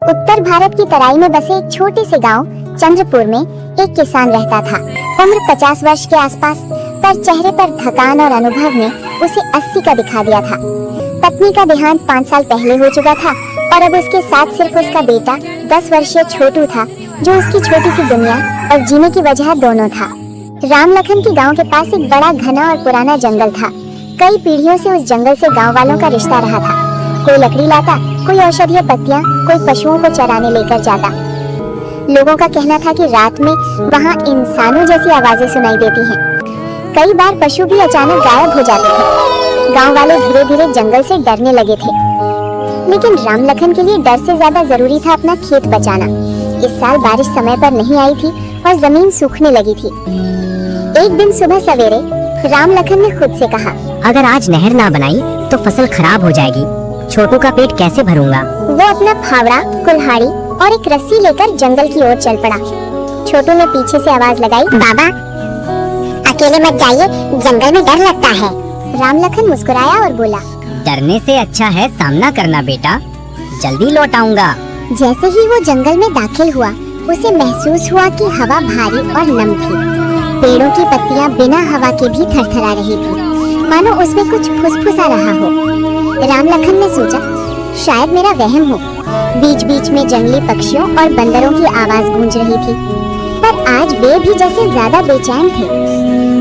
उत्तर भारत की तराई में बसे एक छोटे से गांव चंद्रपुर में एक किसान रहता था। उम्र 50 वर्ष के आसपास, पर चेहरे पर थकान और अनुभव ने उसे 80 का दिखा दिया था। पत्नी का देहांत 5 साल पहले हो चुका था और अब उसके साथ सिर्फ उसका बेटा 10 वर्षीय छोटू था, जो उसकी छोटी सी दुनिया और जीने की वजह दोनों था। राम लखन के गांव के पास एक बड़ा घना और पुराना जंगल था। कई पीढ़ियों से उस जंगल से गांव वालों का रिश्ता रहा था। कोई लकड़ी लाता, कोई औषधीय पत्तियां, कोई पशुओं को चराने लेकर जाता। लोगों का कहना था कि रात में वहां इंसानों जैसी आवाजें सुनाई देती हैं। कई बार पशु भी अचानक गायब हो जाते थे। गांव वाले धीरे धीरे जंगल से डरने लगे थे, लेकिन राम लखन के लिए डर से ज्यादा जरूरी था अपना खेत बचाना। इस साल बारिश समय पर नहीं आई थी और जमीन सूखने लगी थी। एक दिन सुबह सवेरे राम लखन ने खुद से कहा, अगर आज नहर ना बनाई तो फसल खराब हो जाएगी। छोटू का पेट कैसे भरूंगा? वो अपना फावड़ा, कुल्हाड़ी और एक रस्सी लेकर जंगल की ओर चल पड़ा। छोटू ने पीछे से आवाज लगाई, बाबा अकेले मत जाइए, जंगल में डर लगता है। राम लखन मुस्कुराया और बोला, डरने से अच्छा है सामना करना बेटा, जल्दी लौट आऊंगा। जैसे ही वो जंगल में दाखिल हुआ, उसे महसूस हुआ कि हवा भारी और नम थी। पेड़ों की पत्तियां बिना हवा के भी थरथरा रही थी, मानो उसमें कुछ फुसफुसा रहा हो। राम लखन ने सोचा, शायद मेरा वहम हो। बीच बीच में जंगली पक्षियों और बंदरों की आवाज गूंज रही थी, पर आज वे भी जैसे ज्यादा बेचैन थे।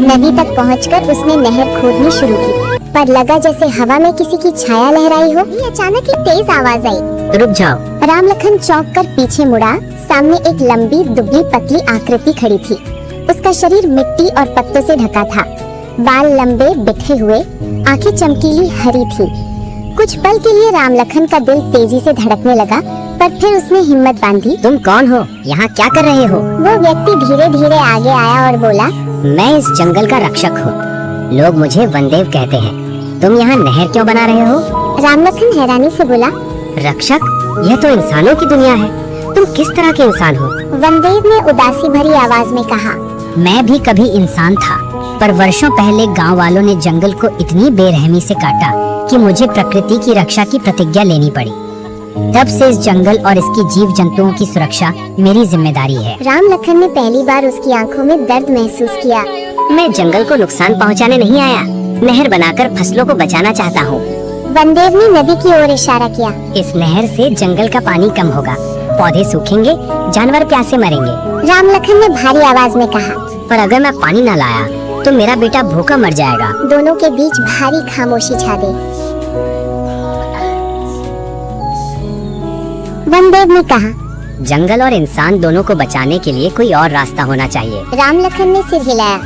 नदी तक पहुंचकर उसने नहर खोदनी शुरू की, पर लगा जैसे हवा में किसी की छाया लहराई हो। अचानक एक तेज आवाज आई, रुक जाओ। राम लखन चौंक कर पीछे मुड़ा। सामने एक लंबी दुबली पतली आकृति खड़ी थी। उसका शरीर मिट्टी और पत्तों से ढका था। बाल लंबे बिठे हुए, आंखें चमकीली हरी थी। कुछ पल के लिए राम लखन का दिल तेजी से धड़कने लगा, पर फिर उसने हिम्मत बांधी। तुम कौन हो? यहाँ क्या कर रहे हो? वो व्यक्ति धीरे धीरे आगे आया और बोला, मैं इस जंगल का रक्षक हूँ। लोग मुझे वनदेव कहते हैं। तुम यहाँ नहर क्यों बना रहे हो? राम लखन हैरानी से बोला, रक्षक? यह तो इंसानों की दुनिया है। तुम किस तरह के इंसान हो? वनदेव ने उदासी भरी आवाज में कहा, मैं भी कभी इंसान था, पर वर्षों पहले गांव वालों ने जंगल को इतनी बेरहमी से काटा कि मुझे प्रकृति की रक्षा की प्रतिज्ञा लेनी पड़ी। तब से इस जंगल और इसकी जीव जंतुओं की सुरक्षा मेरी जिम्मेदारी है। राम लखन ने पहली बार उसकी आंखों में दर्द महसूस किया। मैं जंगल को नुकसान पहुंचाने नहीं आया, नहर बनाकर फसलों को बचाना चाहता हूँ। वनदेव ने नदी की ओर इशारा किया। इस नहर से जंगल का पानी कम होगा, पौधे सूखेंगे, जानवर प्यासे मरेंगे। राम लखन ने भारी आवाज में कहा, पर अगर मैं पानी न लाया तो मेरा बेटा भूखा मर जाएगा। दोनों के बीच भारी खामोशी छा गई। वनदेव ने कहा, जंगल और इंसान दोनों को बचाने के लिए कोई और रास्ता होना चाहिए। राम लखन ने सिर हिलाया।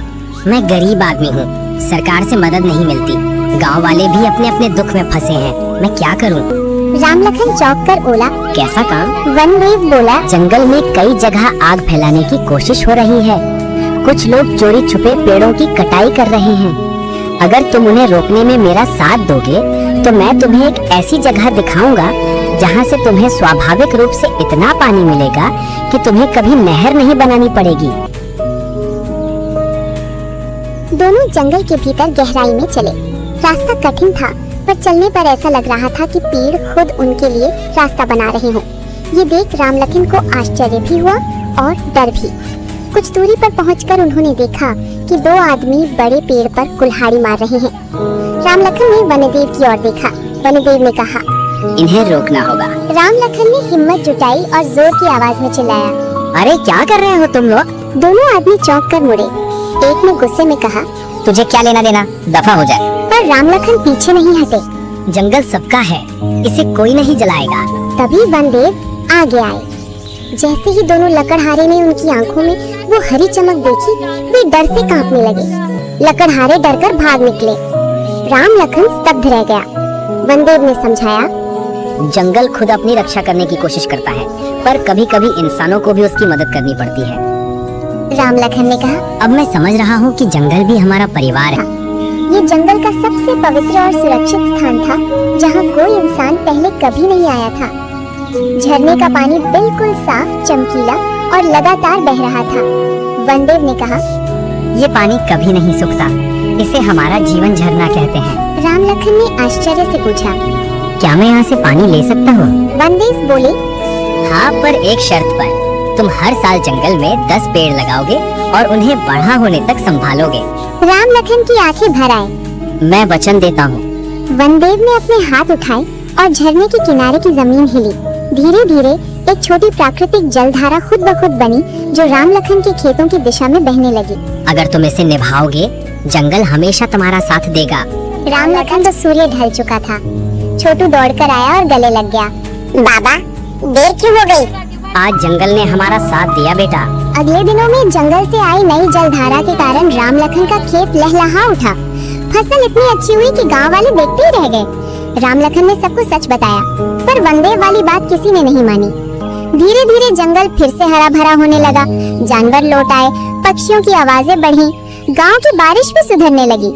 मैं गरीब आदमी हूँ, सरकार से मदद नहीं मिलती। गांव वाले भी अपने अपने दुख में फंसे हैं, मैं क्या करूँ? राम लखन चौंक कर बोला, कैसा काम? वनदेव बोला, जंगल में कई जगह आग फैलाने की कोशिश हो रही है। कुछ लोग चोरी छुपे पेड़ों की कटाई कर रहे हैं। अगर तुम उन्हें रोकने में मेरा साथ दोगे तो मैं तुम्हें एक ऐसी जगह दिखाऊंगा जहां से तुम्हें स्वाभाविक रूप से इतना पानी मिलेगा कि तुम्हें कभी नहर नहीं बनानी पड़ेगी। दोनों जंगल के भीतर गहराई में चले। रास्ता कठिन था, पर चलने पर ऐसा लग रहा था कि पेड़ खुद उनके लिए रास्ता बना रहे हों। ये देख राम लखन को आश्चर्य भी हुआ और डर भी। कुछ दूरी पर पहुंचकर उन्होंने देखा कि 2 आदमी बड़े पेड़ पर कुल्हाड़ी मार रहे हैं। राम लखन ने वनदेव की ओर देखा। वनदेव ने कहा, इन्हें रोकना होगा। राम लखन ने हिम्मत जुटाई और जोर की आवाज में चिल्लाया, अरे क्या कर रहे हो तुम लोग? दोनों आदमी चौंक कर मुड़े। एक ने गुस्से में कहा, तुझे क्या लेना देना, दफा हो जाए। पर राम लखन पीछे नहीं हटे। जंगल सबका है, इसे कोई नहीं जलाएगा। तभी वनदेव आगे आए। जैसे ही दोनों लकड़हारे ने उनकी आंखों में वो हरी चमक देखी, वे डर से कांपने लगे। लकड़हारे डरकर भाग निकले। राम लखन स्तब्ध रह गया। वनदेव ने समझाया, जंगल खुद अपनी रक्षा करने की कोशिश करता है, पर कभी कभी इंसानों को भी उसकी मदद करनी पड़ती है। राम लखन ने कहा, अब मैं समझ रहा हूँ कि जंगल भी हमारा परिवार है। ये जंगल का सबसे पवित्र और सुरक्षित स्थान था, जहाँ कोई इंसान पहले कभी नहीं आया था। झरने का पानी बिल्कुल साफ, चमकीला और लगातार बह रहा था। वनदेव ने कहा, ये पानी कभी नहीं सूखता, इसे हमारा जीवन झरना कहते हैं। राम लखन ने आश्चर्य से पूछा, क्या मैं यहाँ से पानी ले सकता हूँ? वनदेव बोले, हाँ, पर एक शर्त पर। तुम हर साल जंगल में 10 पेड़ लगाओगे और उन्हें बड़ा होने तक संभालोगे। राम लखन की आंखें भर आए। मैं वचन देता हूँ। वनदेव ने अपने हाथ उठाए और झरने के किनारे की जमीन हिली। धीरे धीरे एक छोटी प्राकृतिक जलधारा खुद ब खुद बनी जो राम लखन के खेतों की दिशा में बहने लगी। अगर तुम इसे निभाओगे, जंगल हमेशा तुम्हारा साथ देगा। राम लखन तो सूर्य ढल चुका था। छोटू दौड़कर आया और गले लग गया। बाबा, देर क्यों हो गई? आज जंगल ने हमारा साथ दिया बेटा। अगले दिनों में जंगल से आई नई जलधारा के कारण राम लखन का खेत लहलहा उठा। फसल इतनी अच्छी हुई कि गांव वाले देखते ही रह गए। राम लखन ने सबको सच बताया, पर वनदेव वाली बात किसी ने नहीं मानी। धीरे धीरे जंगल फिर से हरा भरा होने लगा। जानवर लौट आए, पक्षियों की आवाजें बढ़ी, गांव की बारिश भी सुधरने लगी।